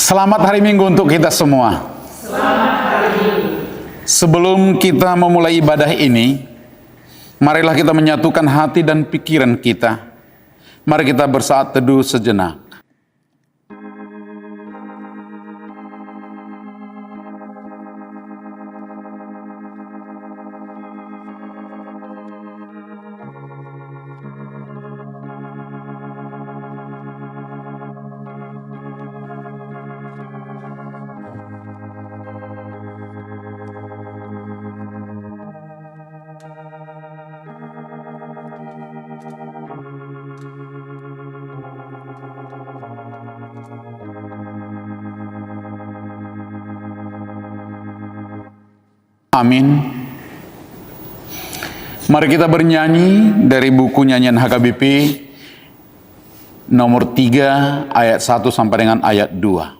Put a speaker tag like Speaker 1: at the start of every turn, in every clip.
Speaker 1: Selamat hari Minggu untuk kita semua.
Speaker 2: Selamat hari Minggu.
Speaker 1: Sebelum kita memulai ibadah ini, marilah kita menyatukan hati dan pikiran kita. Mari kita bersaat teduh sejenak. Amin. Mari kita bernyanyi dari buku nyanyian HKBP nomor 3 ayat 1 sampai dengan ayat 2.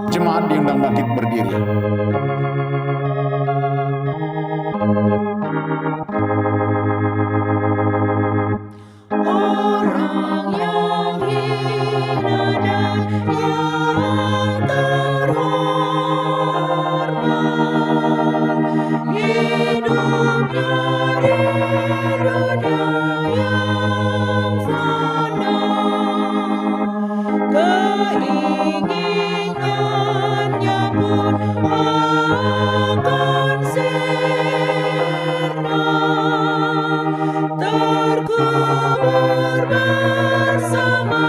Speaker 1: Jemaat diundang bangkit berdiri.
Speaker 2: Orang yang hina dan yang terhormat, hidupnya di dunia yang fana, keinginannya pun akan sirna, terkubur bersama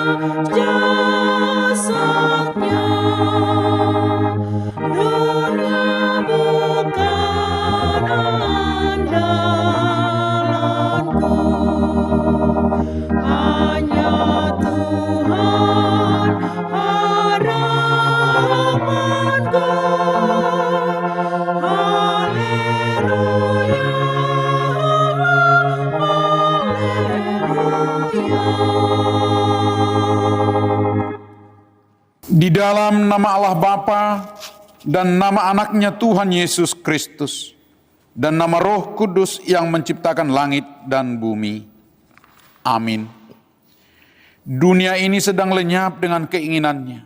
Speaker 2: jasadnya. Dunia bukan andalanku, hanya Tuhan harapanku. Haleluya,
Speaker 1: Di dalam nama Allah Bapa dan nama anaknya Tuhan Yesus Kristus dan nama Roh Kudus yang menciptakan langit dan bumi. Amin. Dunia ini sedang lenyap dengan keinginannya,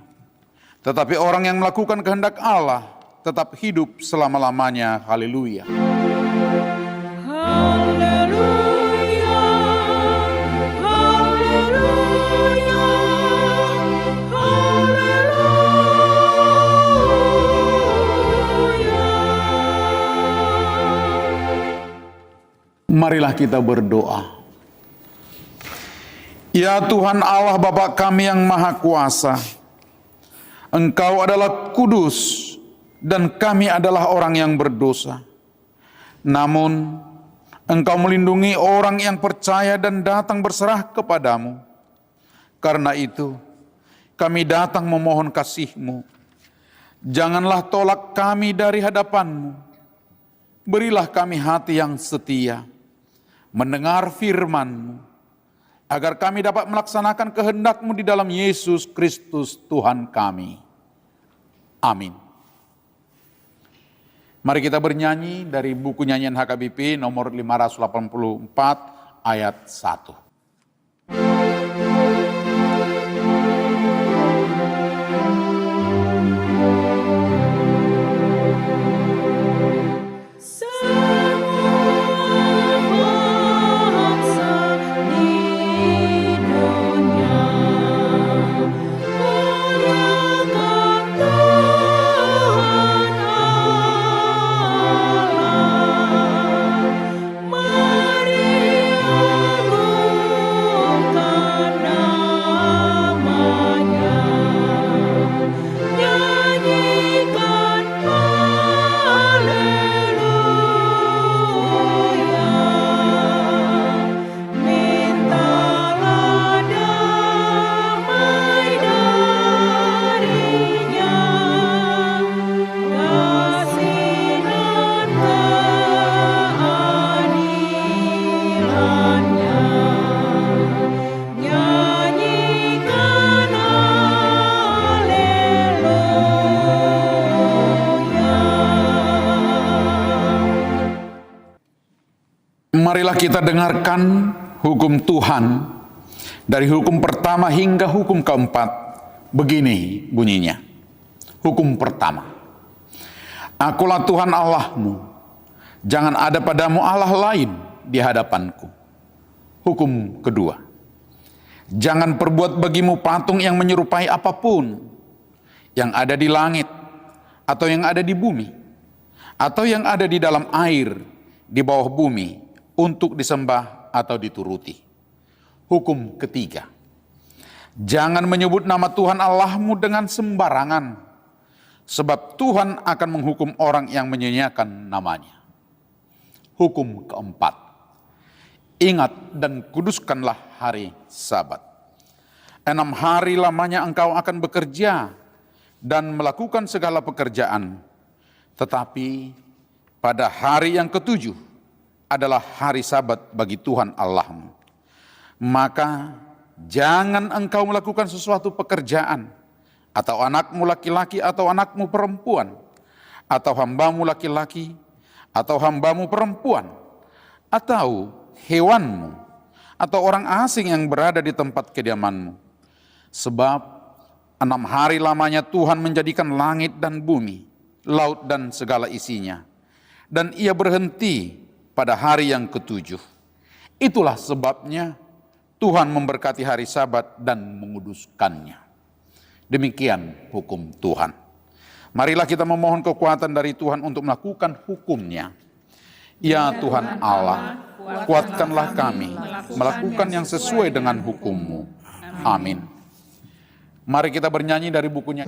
Speaker 1: tetapi orang yang melakukan kehendak Allah tetap hidup selama-lamanya. Haleluya.
Speaker 2: haleluya, haleluya, haleluya.
Speaker 1: Marilah kita berdoa. Ya Tuhan Allah Bapa kami yang Maha Kuasa, Engkau adalah kudus dan kami adalah orang yang berdosa. Namun Engkau melindungi orang yang percaya dan datang berserah kepadamu. Karena itu kami datang memohon kasih-Mu. Janganlah tolak kami dari hadapan-Mu. Berilah kami hati yang setia, mendengar firman-Mu, agar kami dapat melaksanakan kehendak-Mu di dalam Yesus Kristus Tuhan kami. Amin. Mari kita bernyanyi dari buku nyanyian HKBP nomor 584 ayat 1. Marilah kita dengarkan hukum Tuhan dari hukum pertama hingga hukum keempat. Begini bunyinya. Hukum pertama. Akulah Tuhan Allahmu. Jangan ada padamu Allah lain di hadapanku. Hukum kedua. Jangan perbuat bagimu patung yang menyerupai apapun yang ada di langit atau yang ada di bumi atau yang ada di dalam air di bawah bumi untuk disembah atau dituruti. Hukum ketiga. Jangan menyebut nama Tuhan Allahmu dengan sembarangan, sebab Tuhan akan menghukum orang yang menyia-nyiakan namanya. Hukum keempat. Ingat dan kuduskanlah hari Sabat. 6 hari lamanya engkau akan bekerja dan melakukan segala pekerjaan. Tetapi pada hari yang ketujuh adalah hari Sabat bagi Tuhan Allahmu. Maka jangan engkau melakukan sesuatu pekerjaan, atau anakmu laki-laki atau anakmu perempuan, atau hambamu laki-laki atau hambamu perempuan, atau hewanmu, atau orang asing yang berada di tempat kediamanmu. Sebab 6 hari lamanya Tuhan menjadikan langit dan bumi, laut dan segala isinya, dan ia berhenti pada hari yang ketujuh. Itulah sebabnya Tuhan memberkati hari Sabat dan menguduskannya. Demikian hukum Tuhan. Marilah kita memohon kekuatan dari Tuhan untuk melakukan hukum-Nya. Ya Tuhan Allah, kuatkanlah kami melakukan yang sesuai dengan hukum-Mu. Amin. Mari kita bernyanyi dari bukunya.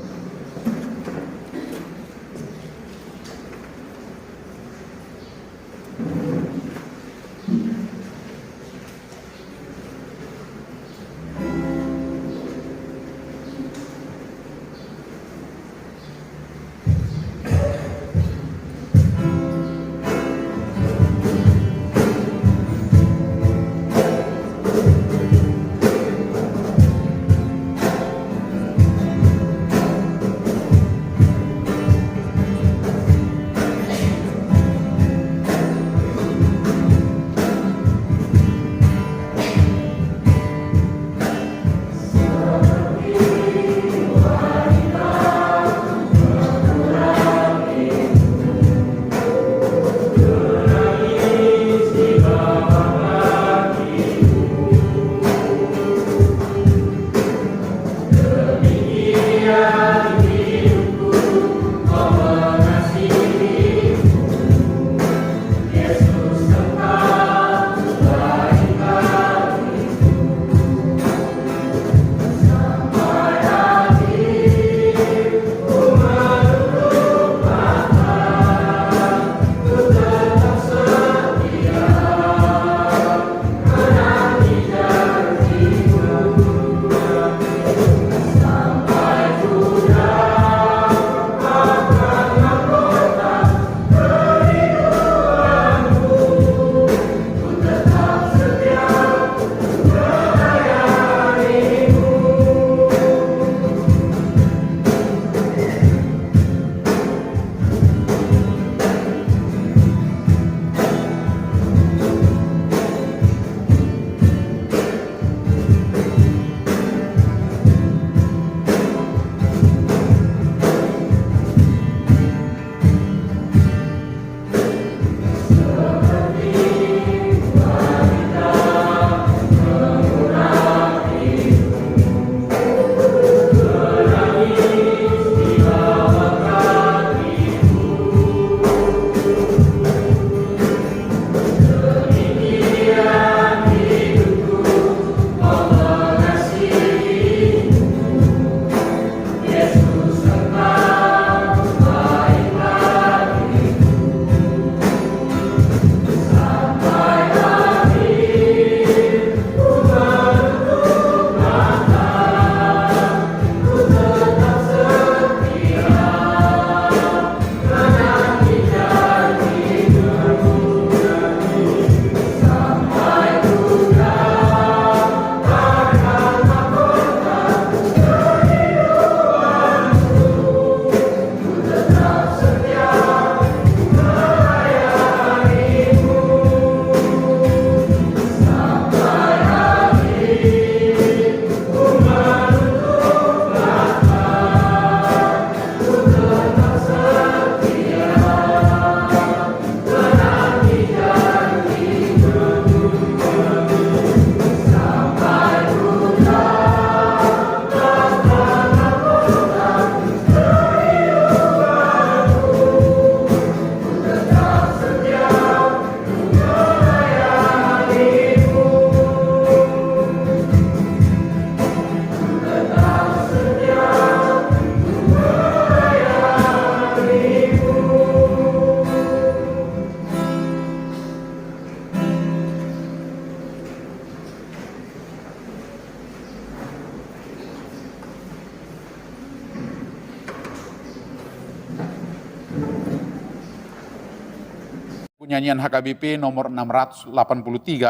Speaker 1: nyanyian HKBP nomor 683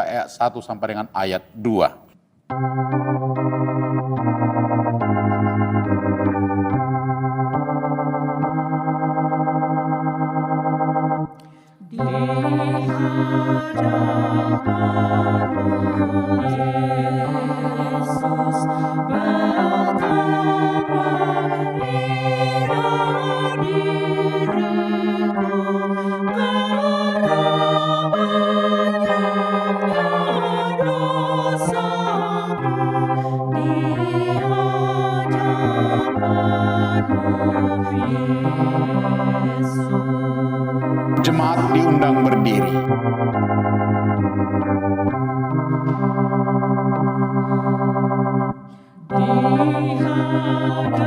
Speaker 1: ayat 1 sampai dengan ayat 2.
Speaker 2: Di hadapanmu Yesus, betapa hina diriku karena banyaknya dosaku. Di hadapanmu Yesus.
Speaker 1: Jemaat diundang berdiri.
Speaker 2: Di hadapanmu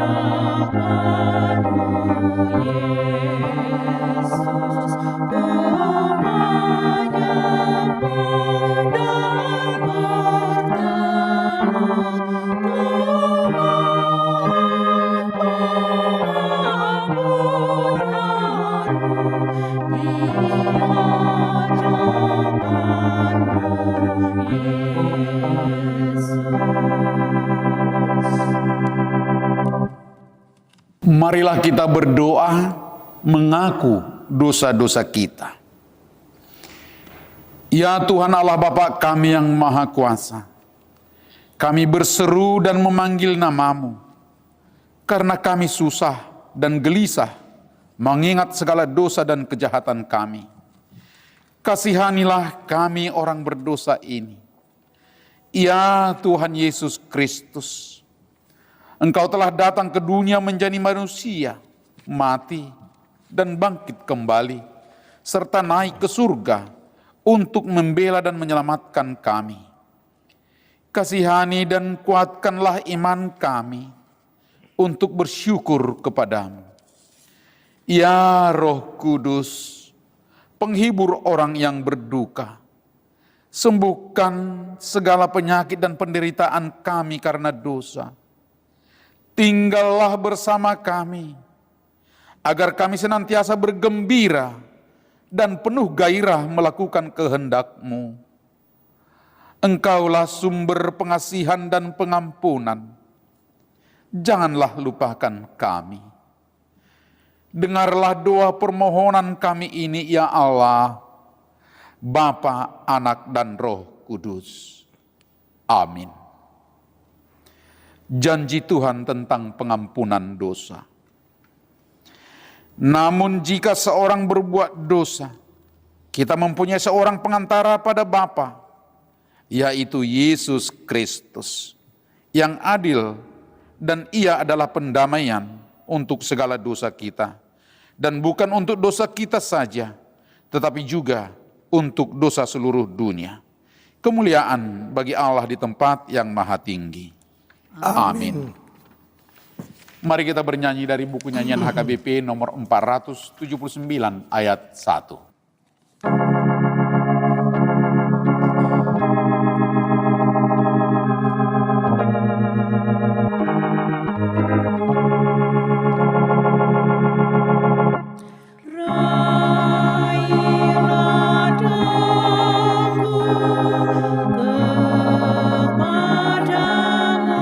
Speaker 2: Yesus, ku menyembah dan bertelut, ku mohon pengampunanmu di hadapanmu Yesus.
Speaker 1: Marilah kita berdoa mengaku dosa-dosa kita. Ya Tuhan Allah Bapa kami yang Maha Kuasa, kami berseru dan memanggil nama-Mu, karena kami susah dan gelisah mengingat segala dosa dan kejahatan kami. Kasihanilah kami orang berdosa ini. Ya Tuhan Yesus Kristus, Engkau telah datang ke dunia menjadi manusia, mati, dan bangkit kembali, serta naik ke surga untuk membela dan menyelamatkan kami. Kasihani dan kuatkanlah iman kami untuk bersyukur kepadamu. Ya Roh Kudus, penghibur orang yang berduka, sembuhkan segala penyakit dan penderitaan kami karena dosa. Tinggallah bersama kami, agar kami senantiasa bergembira dan penuh gairah melakukan kehendak-Mu. Engkaulah sumber pengasihan dan pengampunan. Janganlah lupakan kami. Dengarlah doa permohonan kami ini, ya Allah, Bapa, Anak, dan Roh Kudus. Amin. Janji Tuhan tentang pengampunan dosa. Namun jika seorang berbuat dosa, kita mempunyai seorang pengantara pada Bapa, yaitu Yesus Kristus, yang adil, dan Ia adalah pendamaian untuk segala dosa kita. Dan bukan untuk dosa kita saja, tetapi juga untuk dosa seluruh dunia. Kemuliaan bagi Allah di tempat yang maha tinggi. Amin. Mari kita bernyanyi dari buku nyanyian HKBP nomor 479 ayat 1.
Speaker 2: Raihlah dengku kepadamu,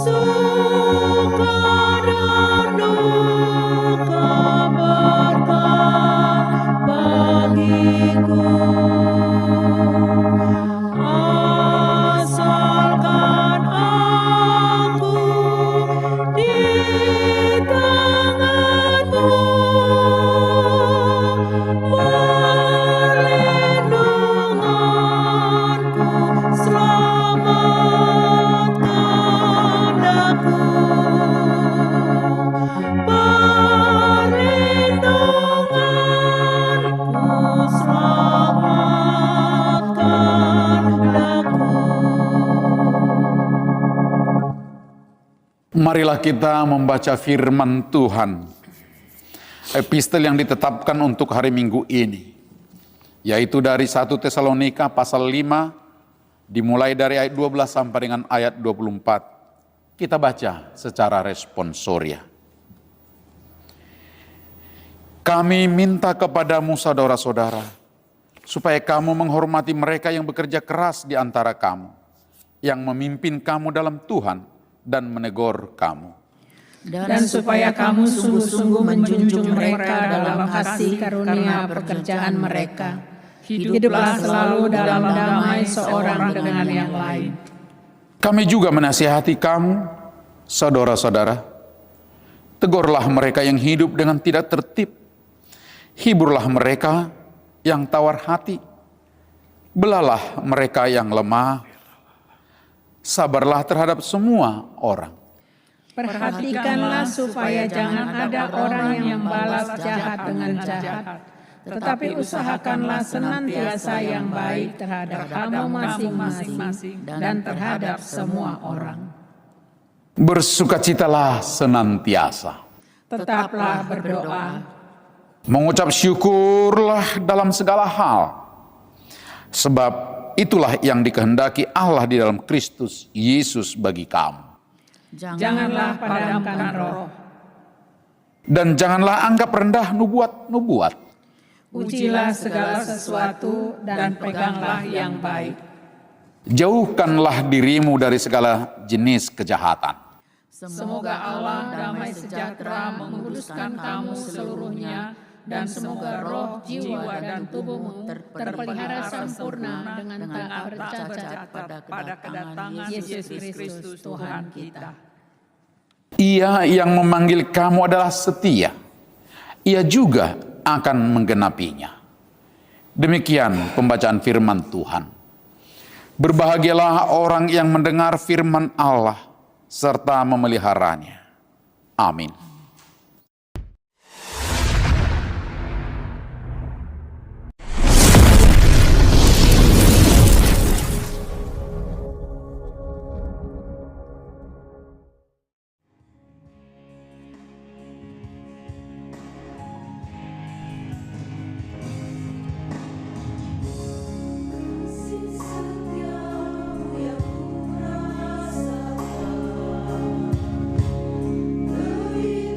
Speaker 2: suka dan duka berkah bagiku. Asalkan aku di tangan-Mu, perlindungan-Ku, selamatkan aku. Perlindungan-Ku, selamatkan aku.
Speaker 1: Marilah kita membaca firman Tuhan, epistel yang ditetapkan untuk hari Minggu ini, yaitu dari 1 Tesalonika pasal 5, dimulai dari ayat 12 sampai dengan ayat 24. Kita baca secara responsoria. Kami minta kepadamu saudara-saudara, supaya kamu menghormati mereka yang bekerja keras di antara kamu, yang memimpin kamu dalam Tuhan dan menegur kamu.
Speaker 3: Dan supaya kamu sungguh-sungguh menjunjung mereka dalam kasih karunia pekerjaan mereka. Hiduplah selalu dalam damai seorang dengan yang lain.
Speaker 1: Kami juga menasihati kamu, saudara-saudara, tegurlah mereka yang hidup dengan tidak tertib, hiburlah mereka yang tawar hati, belalah mereka yang lemah, sabarlah terhadap semua orang.
Speaker 3: Perhatikanlah supaya jangan ada orang yang membalas jahat dengan jahat, tetapi usahakanlah senantiasa yang baik terhadap kamu masing-masing dan terhadap semua orang.
Speaker 1: Bersukacitalah senantiasa.
Speaker 3: Tetaplah berdoa.
Speaker 1: Mengucap syukurlah dalam segala hal, sebab itulah yang dikehendaki Allah di dalam Kristus Yesus bagi kamu.
Speaker 3: Janganlah padamkan roh.
Speaker 1: Dan janganlah anggap rendah nubuat-nubuat.
Speaker 3: Ujilah segala sesuatu dan peganglah yang baik.
Speaker 1: Jauhkanlah dirimu dari segala jenis kejahatan.
Speaker 3: Semoga Allah damai sejahtera menguduskan kamu seluruhnya, dan semoga roh, jiwa, dan tubuhmu terpelihara sempurna dengan tak bercacat pada kedatangan Yesus Kristus Tuhan kita.
Speaker 1: Ia yang memanggil kamu adalah setia. Ia juga akan menggenapinya. Demikian pembacaan firman Tuhan. Berbahagialah orang yang mendengar firman Allah serta memeliharanya. Amin.
Speaker 4: Beri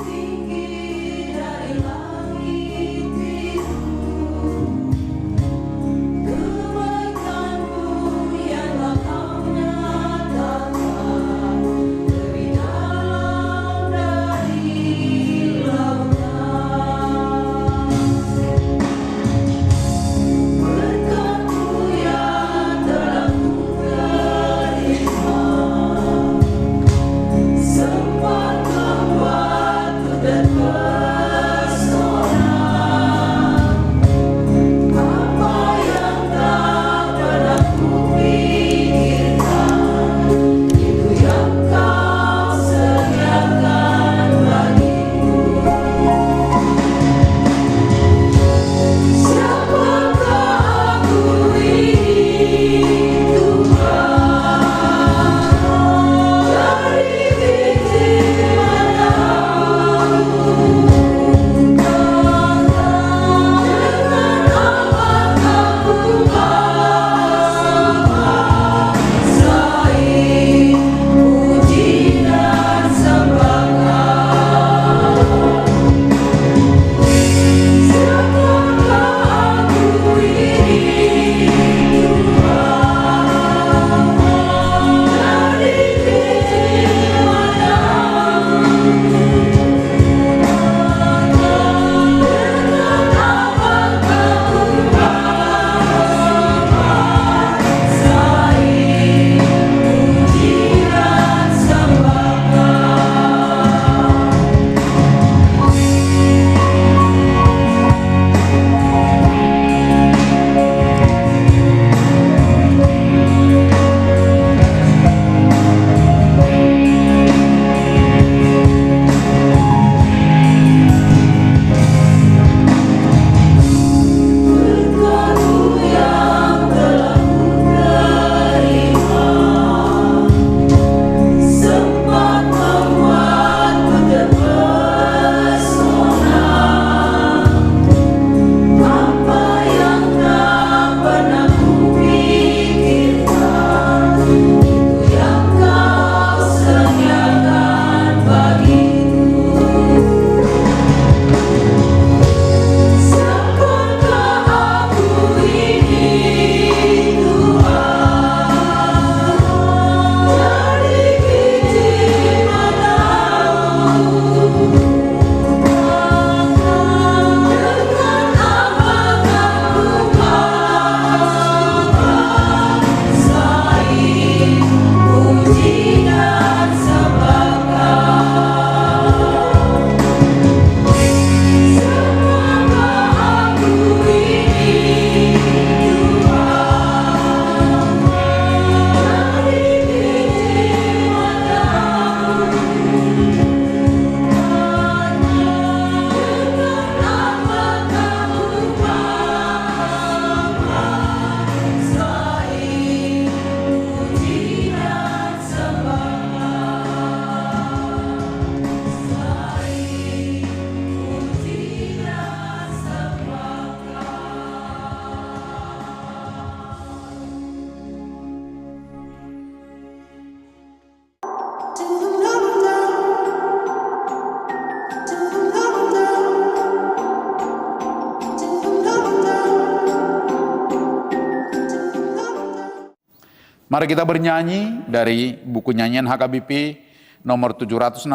Speaker 1: Mari kita bernyanyi dari buku nyanyian HKBP nomor 716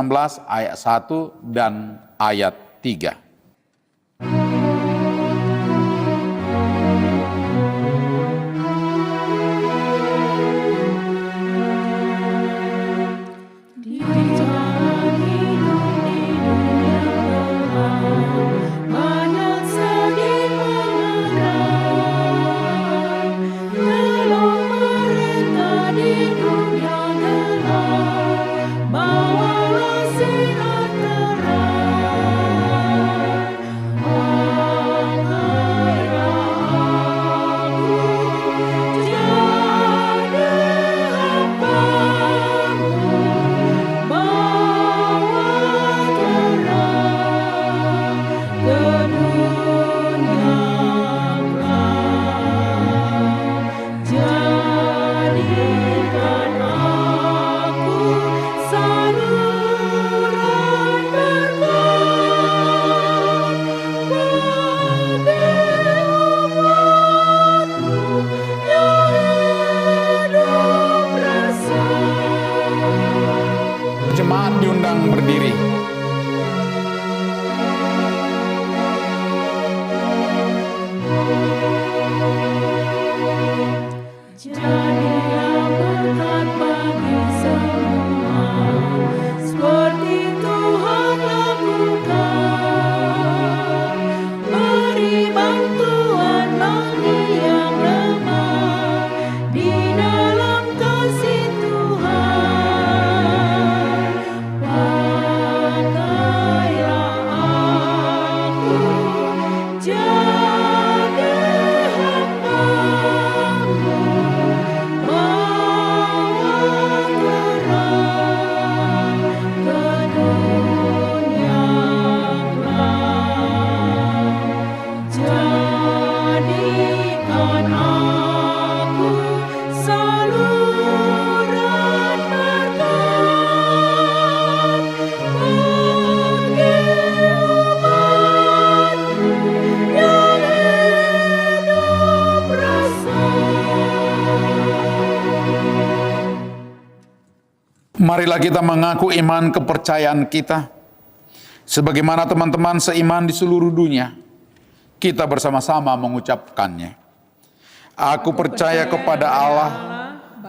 Speaker 1: ayat 1 dan ayat 3. Jemaat diundang berdiri.
Speaker 2: Jadilah berkat bagi semua, seperti Tuhan lakukan. Beri bantuan bagi yang lemah di dalam kasih Tuhan. Pakailah aku jadi hamba-Mu, bawa terang ke dunia gelap. Jadikan aku saluran berkat bagi umat-Mu yang hidup rasa.
Speaker 1: Marilah kita mengaku iman kepercayaan kita. Sebagaimana teman-teman seiman di seluruh dunia, kita bersama-sama mengucapkannya. Aku percaya kepada Allah,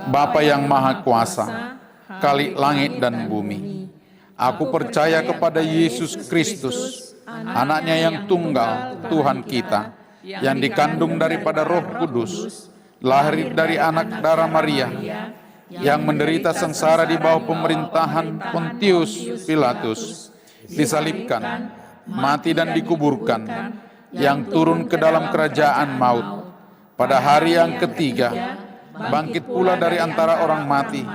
Speaker 1: Bapa yang Maha Kuasa, Khalik langit dan bumi. Aku percaya kepada Yesus Kristus, anaknya yang tunggal, Tuhan kita, yang dikandung daripada Roh Kudus, lahir dari anak darah Maria, yang menderita sengsara di bawah pemerintahan Pontius Pilatus, disalibkan, mati dan dikuburkan, yang turun ke dalam kerajaan maut. Pada hari yang ketiga, bangkit pula dari antara orang mati,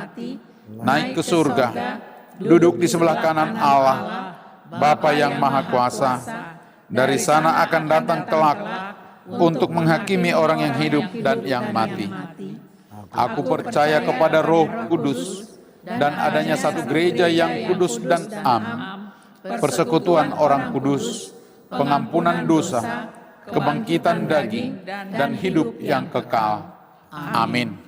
Speaker 1: naik ke surga, duduk di sebelah kanan Allah, Bapa yang Maha Kuasa. Dari sana akan datang kelak untuk menghakimi orang yang hidup dan yang mati. Aku percaya kepada Roh Kudus dan adanya satu gereja yang kudus dan am, persekutuan orang kudus, pengampunan dosa, kebangkitan daging, dan hidup yang kekal. Amin.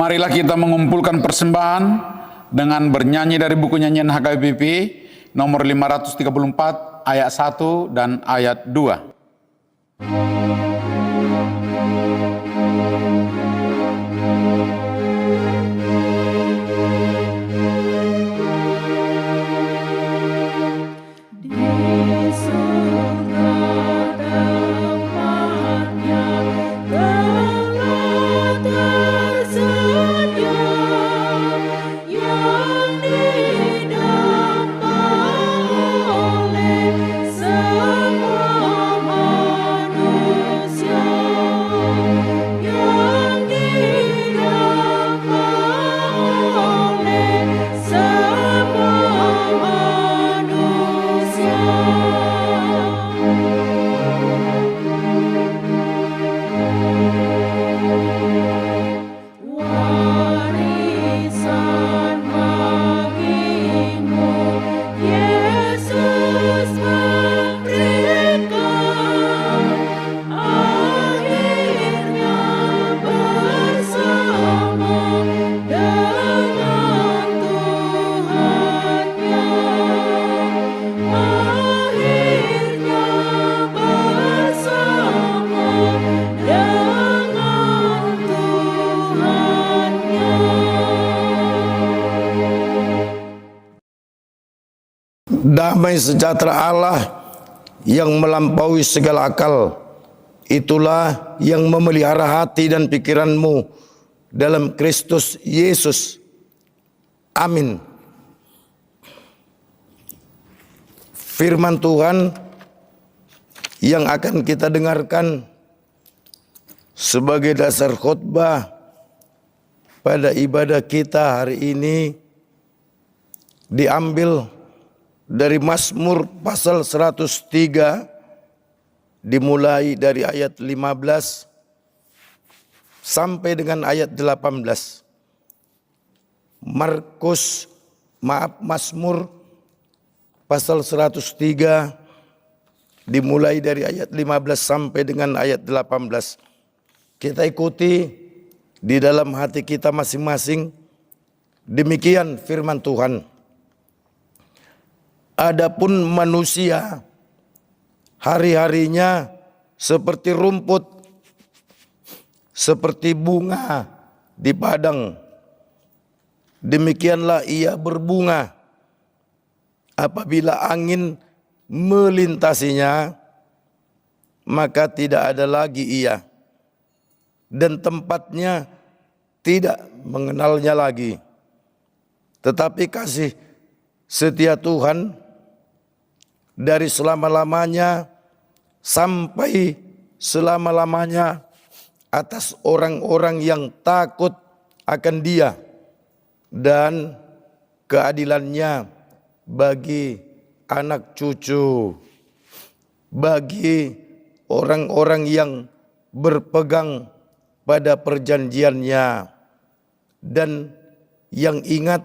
Speaker 1: Marilah kita mengumpulkan persembahan dengan bernyanyi dari buku nyanyian HKBP nomor 534 ayat 1 dan ayat 2.
Speaker 4: Damai sejahtera Allah yang melampaui segala akal, itulah yang memelihara hati dan pikiranmu dalam Kristus Yesus. Amin. Firman Tuhan yang akan kita dengarkan sebagai dasar khotbah pada ibadah kita hari ini diambil dari Mazmur pasal 103, dimulai dari ayat 15 sampai dengan ayat 18. Mazmur pasal 103 dimulai dari ayat 15 sampai dengan ayat 18. Kita ikuti di dalam hati kita masing-masing. Demikian firman Tuhan. Adapun manusia hari-harinya seperti rumput, seperti bunga di padang. Demikianlah ia berbunga. Apabila angin melintasinya, maka tidak ada lagi ia, dan tempatnya tidak mengenalnya lagi. Tetapi kasih setia Tuhan dari selama-lamanya sampai selama-lamanya atas orang-orang yang takut akan Dia, dan keadilannya bagi anak cucu, bagi orang-orang yang berpegang pada perjanjiannya dan yang ingat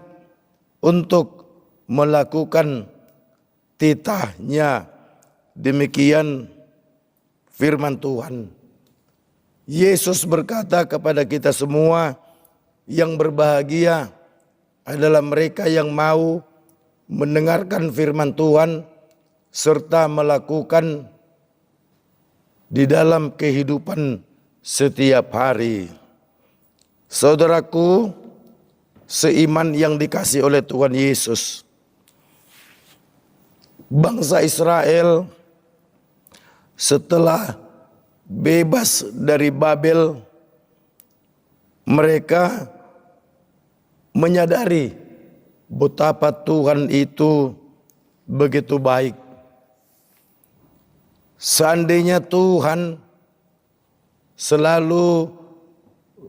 Speaker 4: untuk melakukan titahnya. Demikian firman Tuhan. Yesus berkata kepada kita semua, yang berbahagia adalah mereka yang mau mendengarkan firman Tuhan serta melakukan di dalam kehidupan setiap hari. Saudaraku seiman yang dikasihi oleh Tuhan Yesus, bangsa Israel setelah bebas dari Babel, mereka menyadari betapa Tuhan itu begitu baik. Seandainya Tuhan selalu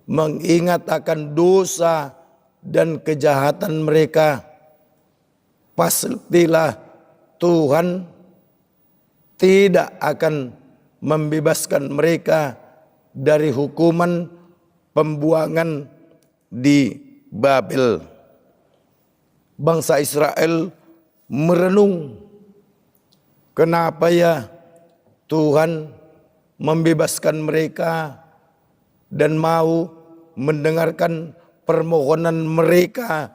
Speaker 4: mengingat akan dosa dan kejahatan mereka, pastilah Tuhan tidak akan membebaskan mereka dari hukuman pembuangan di Babel. Bangsa Israel merenung, kenapa ya Tuhan membebaskan mereka dan mau mendengarkan permohonan mereka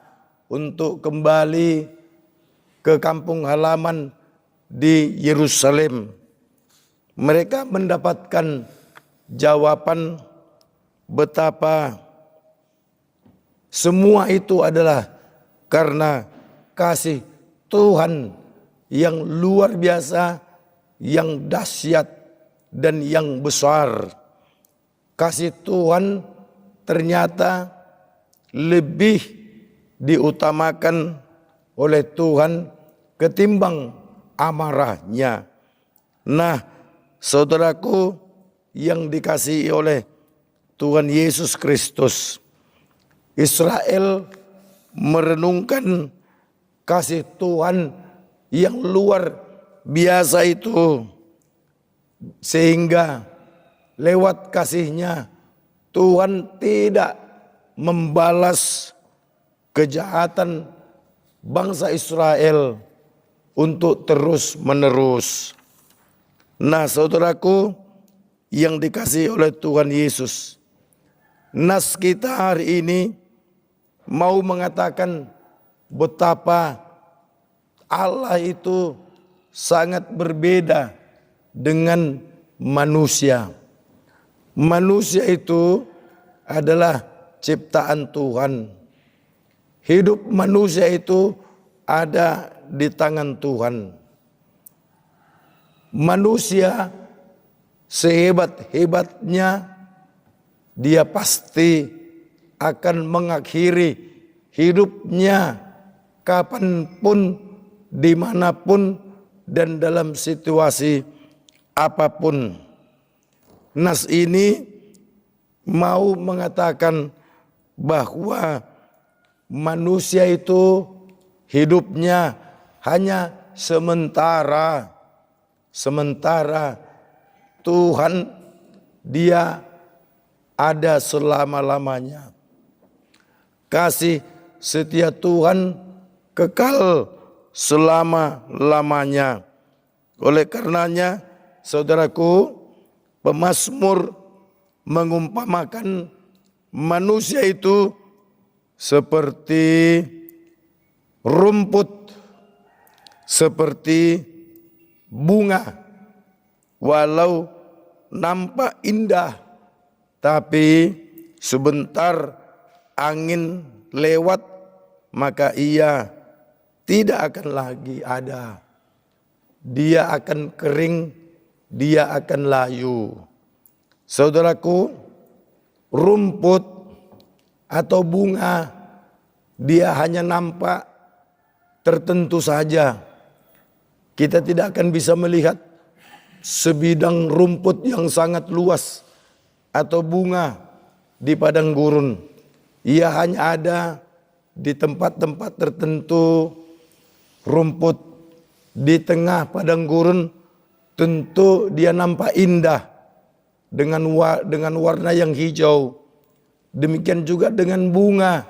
Speaker 4: untuk kembali ke kampung halaman di Yerusalem. Mereka mendapatkan jawaban betapa semua itu adalah karena kasih Tuhan yang luar biasa, yang dahsyat dan yang besar. Kasih Tuhan ternyata lebih diutamakan oleh Tuhan ketimbang amarahnya. Nah, saudaraku yang dikasihi oleh Tuhan Yesus Kristus, Israel merenungkan kasih Tuhan yang luar biasa itu, sehingga lewat kasihnya Tuhan tidak membalas kejahatan bangsa Israel untuk terus menerus. Nah, saudaraku yang dikasihi oleh Tuhan Yesus, nas kita hari ini mau mengatakan betapa Allah itu sangat berbeda dengan manusia. Manusia itu adalah ciptaan Tuhan. Hidup manusia itu ada di tangan Tuhan. Manusia sehebat-hebatnya, dia pasti akan mengakhiri hidupnya kapanpun, dimanapun, dan dalam situasi apapun. Nas ini mau mengatakan bahwa manusia itu hidupnya hanya sementara. Sementara Tuhan dia ada selama-lamanya. Kasih setia Tuhan kekal selama-lamanya. Oleh karenanya, saudaraku, pemazmur mengumpamakan manusia itu seperti rumput, seperti bunga, walau nampak indah, tapi sebentar angin lewat, maka ia tidak akan lagi ada. Dia akan kering, dia akan layu. Saudaraku, rumput atau bunga, dia hanya nampak tertentu saja. Kita tidak akan bisa melihat sebidang rumput yang sangat luas atau bunga di padang gurun. Ia hanya ada di tempat-tempat tertentu. Rumput di tengah padang gurun tentu dia nampak indah dengan warna yang hijau. Demikian juga dengan bunga,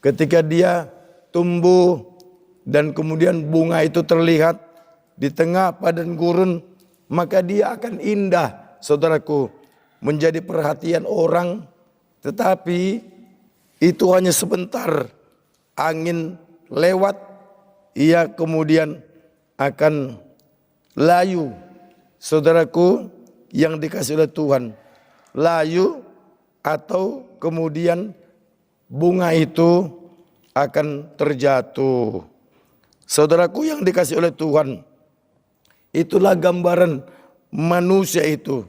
Speaker 4: ketika dia tumbuh dan kemudian bunga itu terlihat di tengah padang gurun, maka dia akan indah, saudaraku, menjadi perhatian orang. Tetapi itu hanya sebentar, angin lewat, ia kemudian akan layu. Saudaraku yang dikasihi oleh Tuhan, layu atau kemudian bunga itu akan terjatuh. Saudaraku yang dikasihi oleh Tuhan, itulah gambaran manusia itu.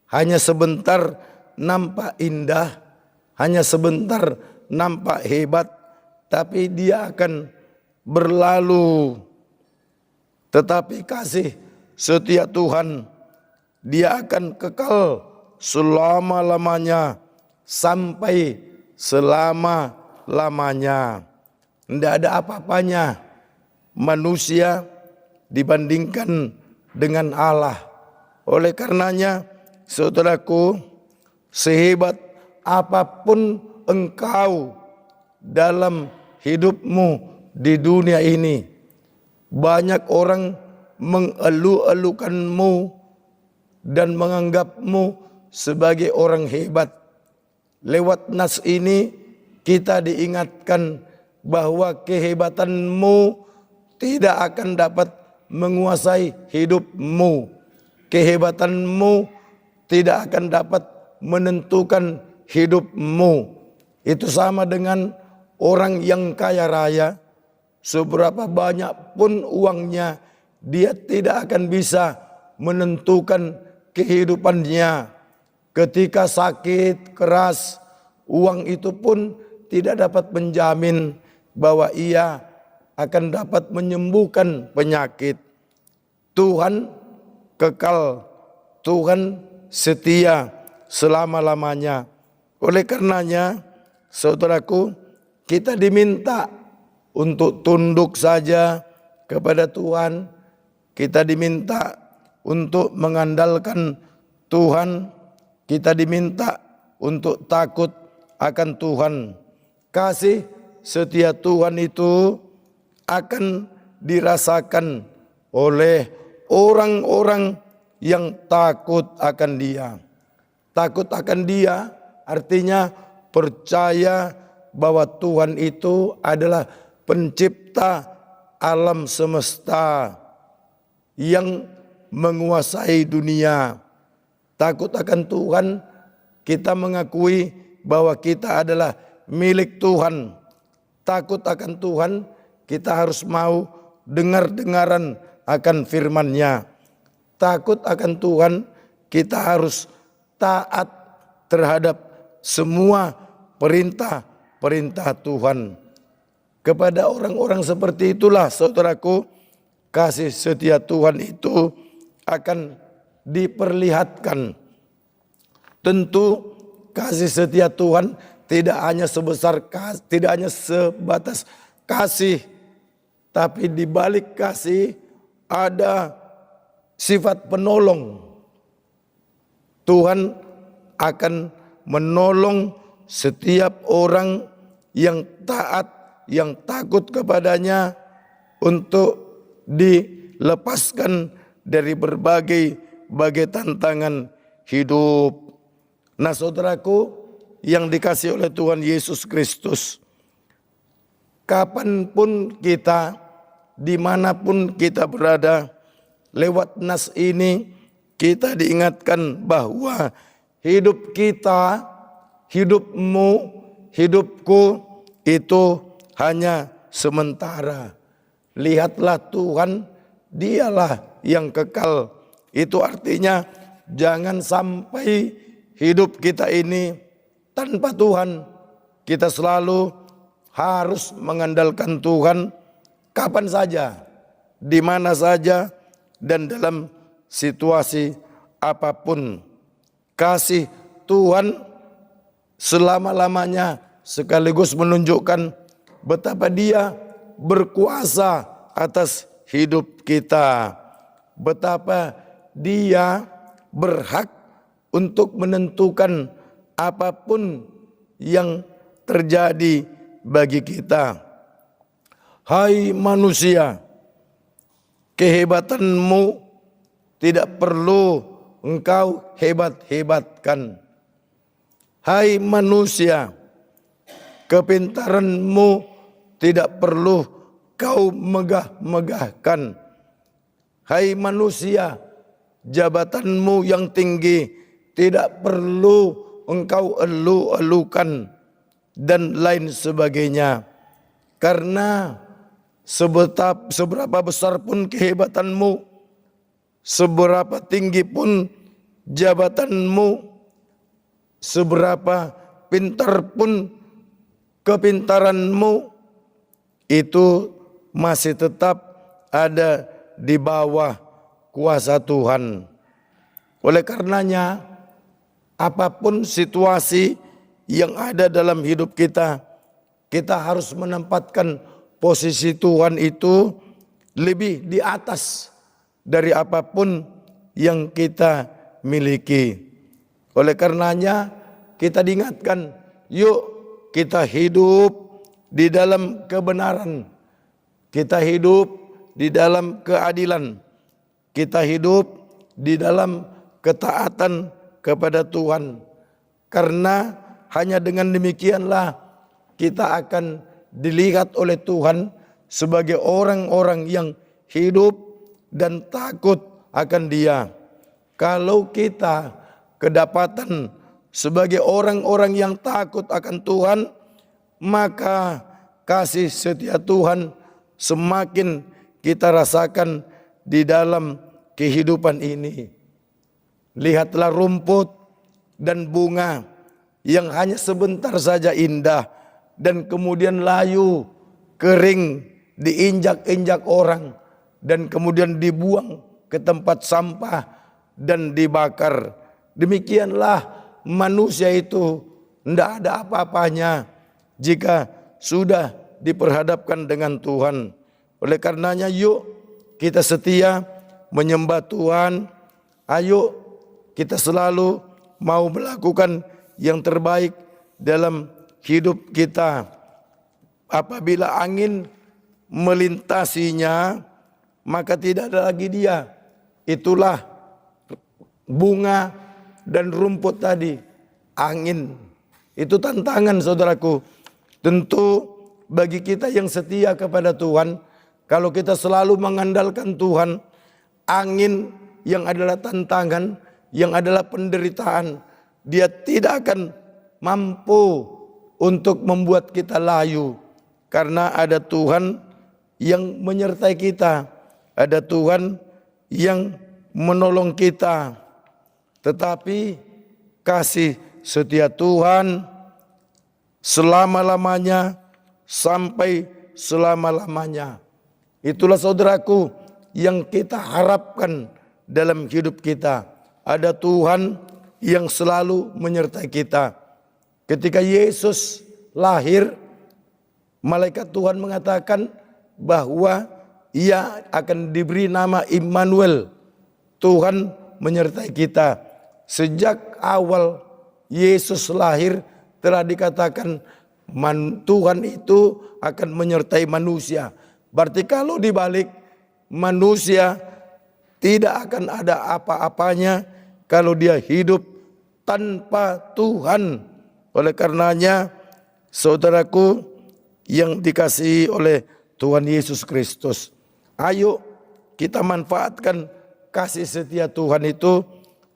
Speaker 4: Hanya sebentar nampak indah, hanya sebentar nampak hebat, tapi dia akan berlalu. Tetapi kasih setia Tuhan, dia akan kekal selama-lamanya, sampai selama-lamanya. Tidak ada apa-apanya manusia dibandingkan dengan Allah. Oleh karenanya, saudaraku, sehebat apapun engkau dalam hidupmu di dunia ini, banyak orang mengeluh-elukanmu dan menganggapmu sebagai orang hebat. Lewat nas ini kita diingatkan bahwa kehebatanmu tidak akan dapat menguasai hidupmu. Kehebatanmu tidak akan dapat menentukan hidupmu. Itu sama dengan orang yang kaya raya. Seberapa banyak pun uangnya, dia tidak akan bisa menentukan kehidupannya. Ketika sakit keras, uang itu pun tidak dapat menjamin bahwa ia akan dapat menyembuhkan penyakit. Tuhan kekal, Tuhan setia selama-lamanya. Oleh karenanya, saudaraku, kita diminta untuk tunduk saja kepada Tuhan. Kita diminta untuk mengandalkan Tuhan. Kita diminta untuk takut akan Tuhan. Kasih setia Tuhan itu akan dirasakan oleh orang-orang yang takut akan Dia. Takut akan Dia artinya percaya bahwa Tuhan itu adalah pencipta alam semesta yang menguasai dunia. Takut akan Tuhan, kita mengakui bahwa kita adalah milik Tuhan. Takut akan Tuhan, kita harus mau dengar-dengaran akan firman-Nya. Takut akan Tuhan, kita harus taat terhadap semua perintah-perintah Tuhan. Kepada orang-orang seperti itulah, saudaraku, kasih setia Tuhan itu akan diperlihatkan. Tentu kasih setia Tuhan tidak hanya sebatas kasih, tapi di balik kasih ada sifat penolong. Tuhan akan menolong setiap orang yang taat, yang takut kepadanya untuk dilepaskan dari berbagai tantangan hidup. Nah, saudaraku yang dikasihi oleh Tuhan Yesus Kristus, kapanpun kita, dimanapun kita berada, lewat nas ini kita diingatkan bahwa hidup kita, hidupmu, hidupku itu hanya sementara. Lihatlah Tuhan, Dialah yang kekal. Itu artinya jangan sampai hidup kita ini tanpa Tuhan. Kita selalu harus mengandalkan Tuhan kapan saja, di mana saja, dan dalam situasi apapun. Kasih Tuhan selama-lamanya sekaligus menunjukkan betapa Dia berkuasa atas hidup kita. Betapa Dia berhak untuk menentukan apapun yang terjadi bagi kita. Hai manusia, kehebatanmu tidak perlu engkau hebat-hebatkan. Hai manusia, kepintaranmu tidak perlu kau megah-megahkan. Hai manusia, jabatanmu yang tinggi tidak perlu engkau elu-elukan dan lain sebagainya. Karena seberapa besar pun kehebatanmu, seberapa tinggi pun jabatanmu, seberapa pintar pun kepintaranmu, itu masih tetap ada di bawah kuasa Tuhan. Oleh karenanya, apapun situasi yang ada dalam hidup kita, kita harus menempatkan posisi Tuhan itu lebih di atas dari apapun yang kita miliki. Oleh karenanya, kita diingatkan, yuk kita hidup di dalam kebenaran, kita hidup di dalam keadilan, kita hidup di dalam ketaatan kepada Tuhan. Karena hanya dengan demikianlah kita akan dilihat oleh Tuhan sebagai orang-orang yang hidup dan takut akan Dia. Kalau kita kedapatan sebagai orang-orang yang takut akan Tuhan, maka kasih setia Tuhan semakin kita rasakan di dalam kehidupan ini. Lihatlah rumput dan bunga yang hanya sebentar saja indah dan kemudian layu, kering, diinjak-injak orang dan kemudian dibuang ke tempat sampah dan dibakar. Demikianlah manusia itu tidak ada apa-apanya jika sudah diperhadapkan dengan Tuhan. Oleh karenanya yuk kita setia menyembah Tuhan. Ayo kita selalu mau melakukan yang terbaik dalam hidup kita. Apabila angin melintasinya, maka tidak ada lagi dia. Itulah bunga dan rumput tadi. Angin. Itu tantangan saudaraku. Tentu bagi kita yang setia kepada Tuhan, kalau kita selalu mengandalkan Tuhan, angin yang adalah tantangan, yang adalah penderitaan, dia tidak akan mampu untuk membuat kita layu. Karena ada Tuhan yang menyertai kita. Ada Tuhan yang menolong kita. Tetapi kasih setia Tuhan selama-lamanya sampai selama-lamanya. Itulah saudaraku yang kita harapkan dalam hidup kita. Ada Tuhan yang selalu menyertai kita. Ketika Yesus lahir, malaikat Tuhan mengatakan bahwa ia akan diberi nama Immanuel. Tuhan menyertai kita. Sejak awal Yesus lahir telah dikatakan Tuhan itu akan menyertai manusia. Berarti kalau dibalik, manusia tidak akan ada apa-apanya kalau dia hidup tanpa Tuhan. Oleh karenanya, saudaraku yang dikasihi oleh Tuhan Yesus Kristus, ayo kita manfaatkan kasih setia Tuhan itu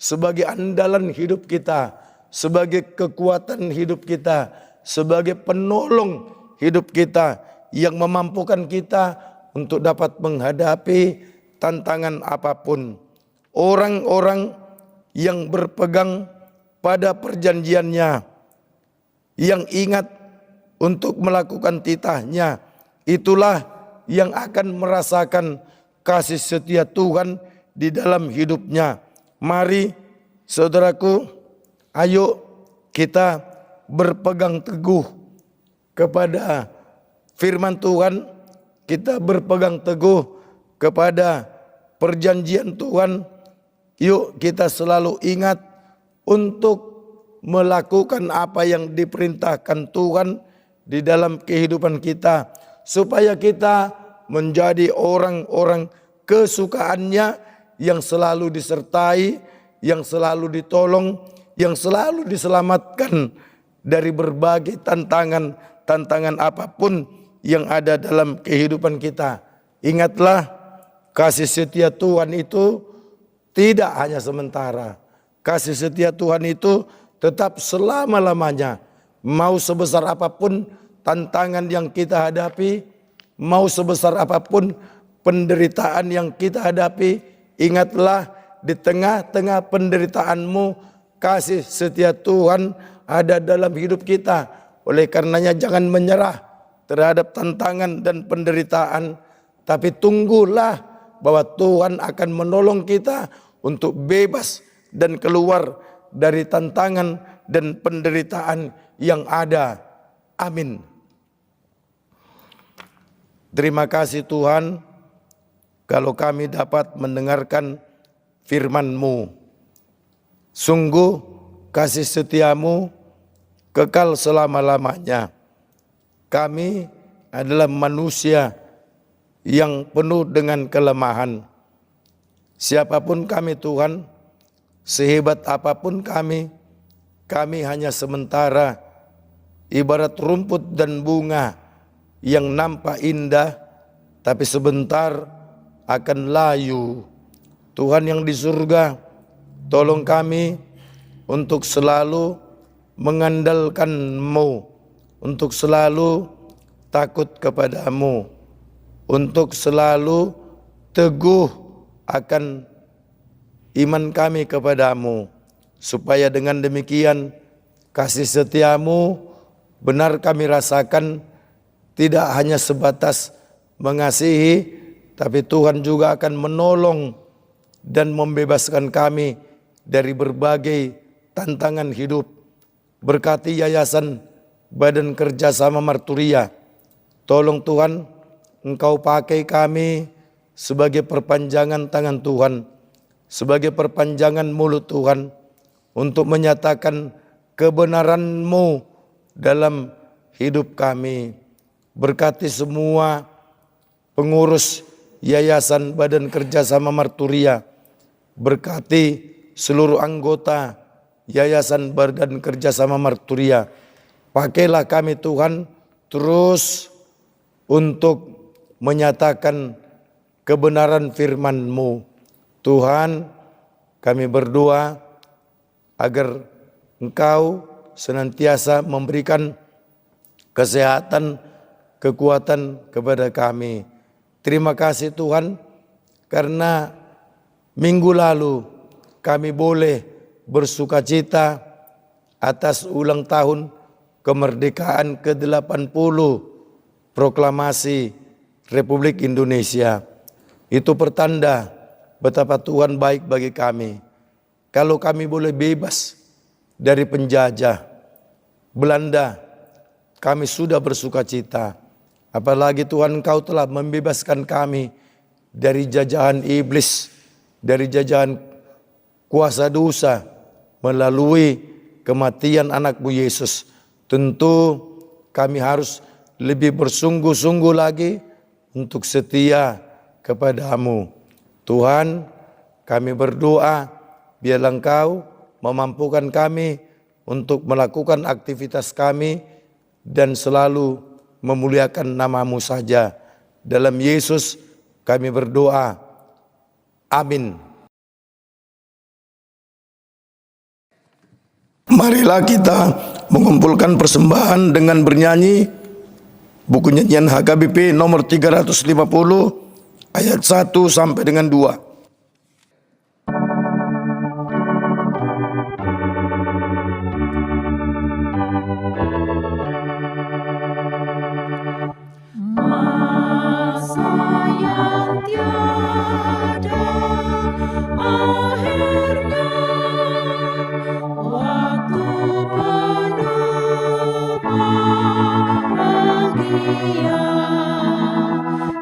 Speaker 4: sebagai andalan hidup kita, sebagai kekuatan hidup kita, sebagai penolong hidup kita yang memampukan kita untuk dapat menghadapi tantangan apapun. Orang-orang yang berpegang pada perjanjiannya, yang ingat untuk melakukan titahnya, itulah yang akan merasakan kasih setia Tuhan di dalam hidupnya. Mari saudaraku, ayo kita berpegang teguh kepada firman Tuhan, kita berpegang teguh kepada perjanjian Tuhan. Yuk kita selalu ingat untuk melakukan apa yang diperintahkan Tuhan di dalam kehidupan kita, supaya kita menjadi orang-orang kesukaannya yang selalu disertai, yang selalu ditolong, yang selalu diselamatkan dari berbagai tantangan apapun yang ada dalam kehidupan kita. Ingatlah, kasih setia Tuhan itu tidak hanya sementara. Kasih setia Tuhan itu tetap selama-lamanya. Mau sebesar apapun tantangan yang kita hadapi, mau sebesar apapun penderitaan yang kita hadapi, ingatlah di tengah-tengah penderitaanmu, kasih setia Tuhan ada dalam hidup kita. Oleh karenanya jangan menyerah terhadap tantangan dan penderitaan, tapi tunggulah bahwa Tuhan akan menolong kita untuk bebas dan keluar dari tantangan dan penderitaan yang ada. Amin. Terima kasih Tuhan kalau kami dapat mendengarkan firman-Mu. Sungguh kasih setiamu kekal selama-lamanya. Kami adalah manusia yang penuh dengan kelemahan. Siapapun kami Tuhan, sehebat apapun kami hanya sementara ibarat rumput dan bunga yang nampak indah, tapi sebentar akan layu. Tuhan yang di surga, tolong kami untuk selalu mengandalkan-Mu, untuk selalu takut kepada-Mu, untuk selalu teguh akan iman kami kepada-Mu, supaya dengan demikian kasih setia-Mu benar kami rasakan, tidak hanya sebatas mengasihi, tapi Tuhan juga akan menolong dan membebaskan kami dari berbagai tantangan hidup. Berkati Yayasan Badan Kerjasama Marturia. Tolong Tuhan, Engkau pakai kami sebagai perpanjangan tangan Tuhan, sebagai perpanjangan mulut Tuhan, untuk menyatakan kebenaran-Mu dalam hidup kami. Berkati semua pengurus Yayasan Badan Kerjasama Marturia. Berkati seluruh anggota Yayasan Badan Kerjasama Marturia. Pakailah kami Tuhan terus untuk menyatakan kebenaran firman-Mu. Tuhan, kami berdoa agar Engkau senantiasa memberikan kesehatan, kekuatan kepada kami. Terima kasih Tuhan, karena minggu lalu kami boleh bersukacita atas ulang tahun kemerdekaan ke-80 proklamasi Republik Indonesia. Itu pertanda betapa Tuhan baik bagi kami. Kalau kami boleh bebas dari penjajah Belanda, kami sudah bersukacita. Apalagi Tuhan, Engkau telah membebaskan kami dari jajahan iblis, dari jajahan kuasa dosa melalui kematian anak-Mu Yesus. Tentu kami harus lebih bersungguh-sungguh lagi untuk setia kepada-Mu. Tuhan, kami berdoa biarlah Engkau memampukan kami untuk melakukan aktivitas kami dan selalu memuliakan nama-Mu saja. Dalam Yesus kami berdoa. Amin. Marilah kita mengumpulkan persembahan dengan bernyanyi buku nyanyian HKBP nomor 350 ayat 1 sampai dengan 2.
Speaker 2: Masa yang tiada akhirnya, waktu penuh bahagia,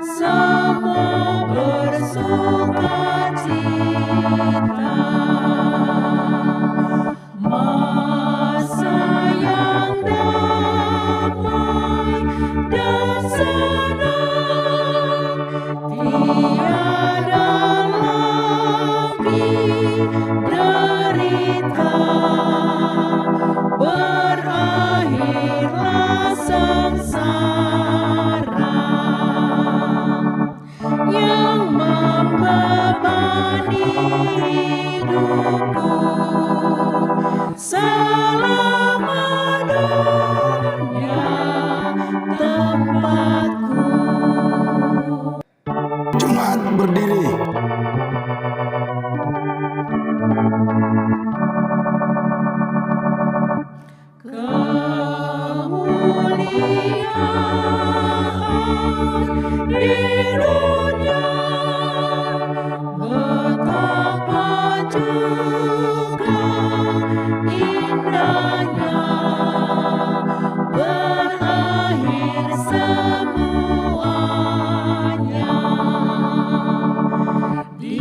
Speaker 2: semua bersukacita. Masa yang damai dan senang, tiada lagi derita, berakhirlah sengsara yang membebani hidupku selamanya tempatku.
Speaker 4: Jemaat berdiri.
Speaker 2: Kemuliaan di dunia, betapa juga indahnya, berakhir semuanya di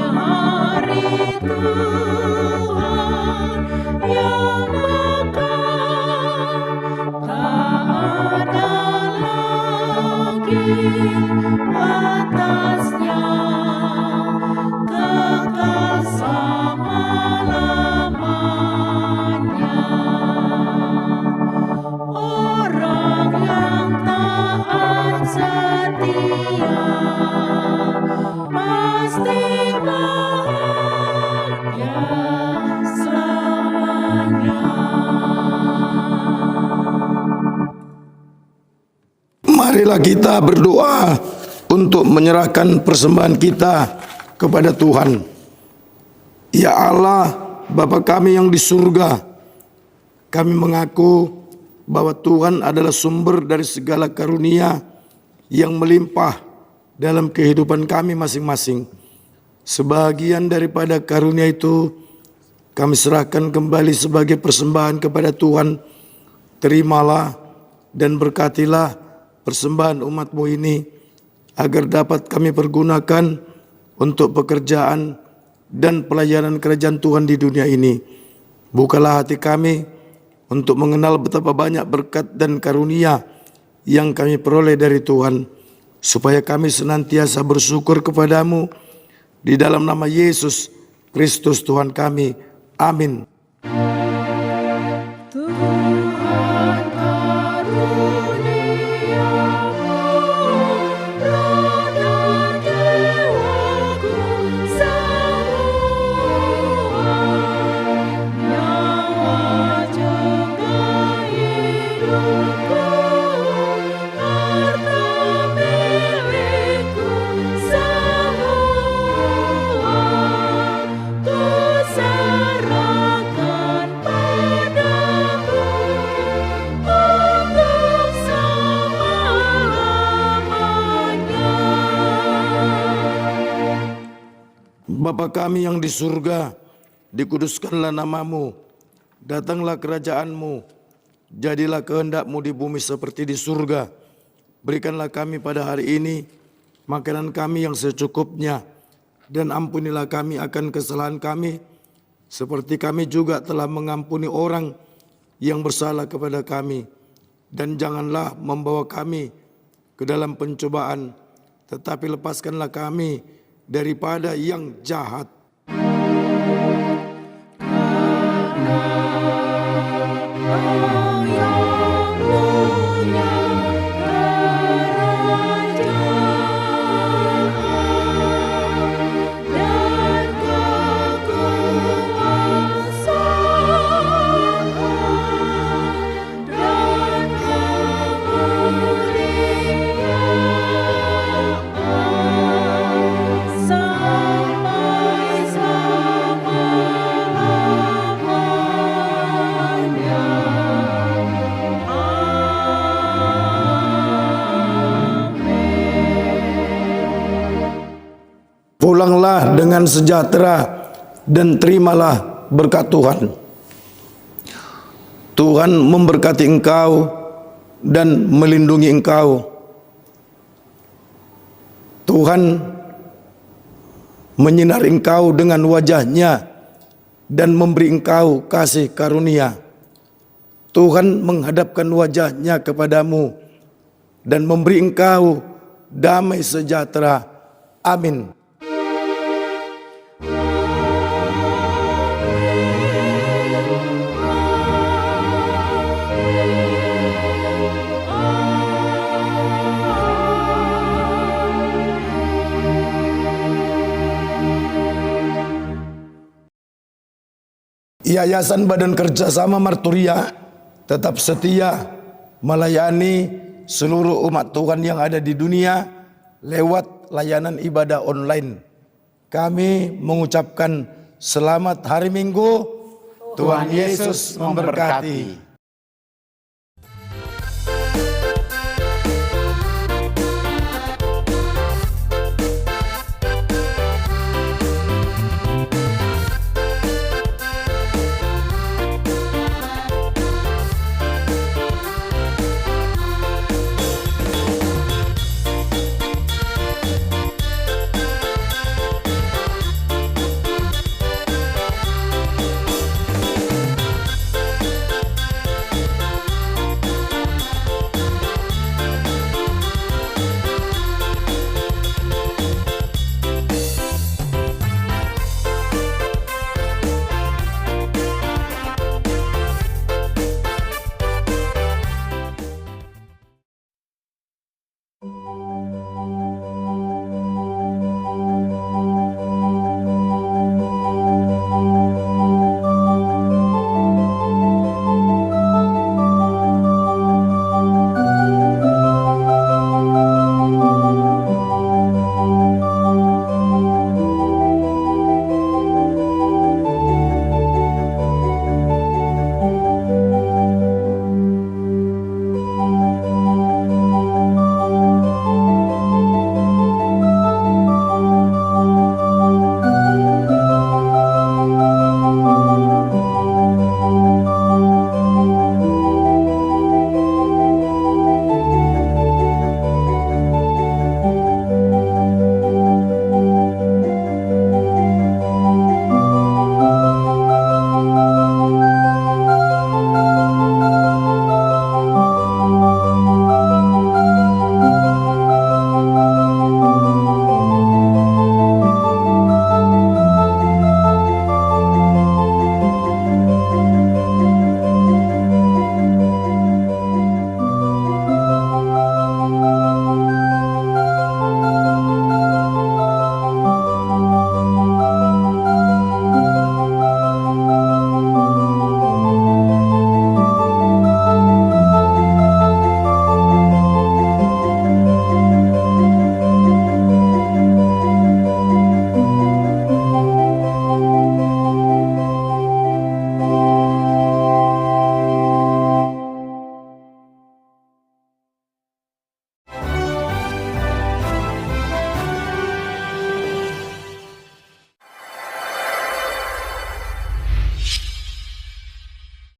Speaker 2: hari Tuhan yang mekar. Tak ada lagi batasnya, kekal selama-lamanya.
Speaker 4: Marilah kita berdoa untuk menyerahkan persembahan kita kepada Tuhan. Ya Allah, Bapa kami yang di surga, kami mengaku bahwa Tuhan adalah sumber dari segala karunia yang melimpah dalam kehidupan kami masing-masing. Sebagian daripada karunia itu kami serahkan kembali sebagai persembahan kepada Tuhan. Terimalah dan berkatilah persembahan umat-Mu ini, agar dapat kami pergunakan untuk pekerjaan dan pelayanan kerajaan Tuhan di dunia ini. Bukalah hati kami untuk mengenal betapa banyak berkat dan karunia yang kami peroleh dari Tuhan, supaya kami senantiasa bersyukur kepadamu di dalam nama Yesus Kristus Tuhan kami. Amin.
Speaker 2: Tuhan karuniamu, Roh dan dewaku semua, nyawa juga hidupku, harta milikku semua, ku serahkan padamu untuk selamanya.
Speaker 4: Bapa kami yang di surga, dikuduskanlah namamu, datanglah kerajaan-Mu, jadilah kehendak-Mu di bumi seperti di surga. Berikanlah kami pada hari ini makanan kami yang secukupnya, dan ampunilah kami akan kesalahan kami, seperti kami juga telah mengampuni orang yang bersalah kepada kami. Dan janganlah membawa kami ke dalam pencobaan, tetapi lepaskanlah kami daripada yang jahat.
Speaker 2: Kau yang punya kerajaan dan kekuasaan dan kemuliaan sampai selama-lamanya.
Speaker 4: Pulanglah dengan sejahtera dan terimalah berkat Tuhan. Tuhan memberkati engkau dan melindungi engkau. Tuhan menyinari engkau dengan wajah-Nya dan memberi engkau kasih karunia. Tuhan menghadapkan wajah-Nya kepadamu dan memberi engkau damai sejahtera. Amin. Yayasan Badan Kerjasama Marturia tetap setia melayani seluruh umat Tuhan yang ada di dunia lewat layanan ibadah online. Kami mengucapkan selamat hari Minggu. Tuhan Yesus memberkati.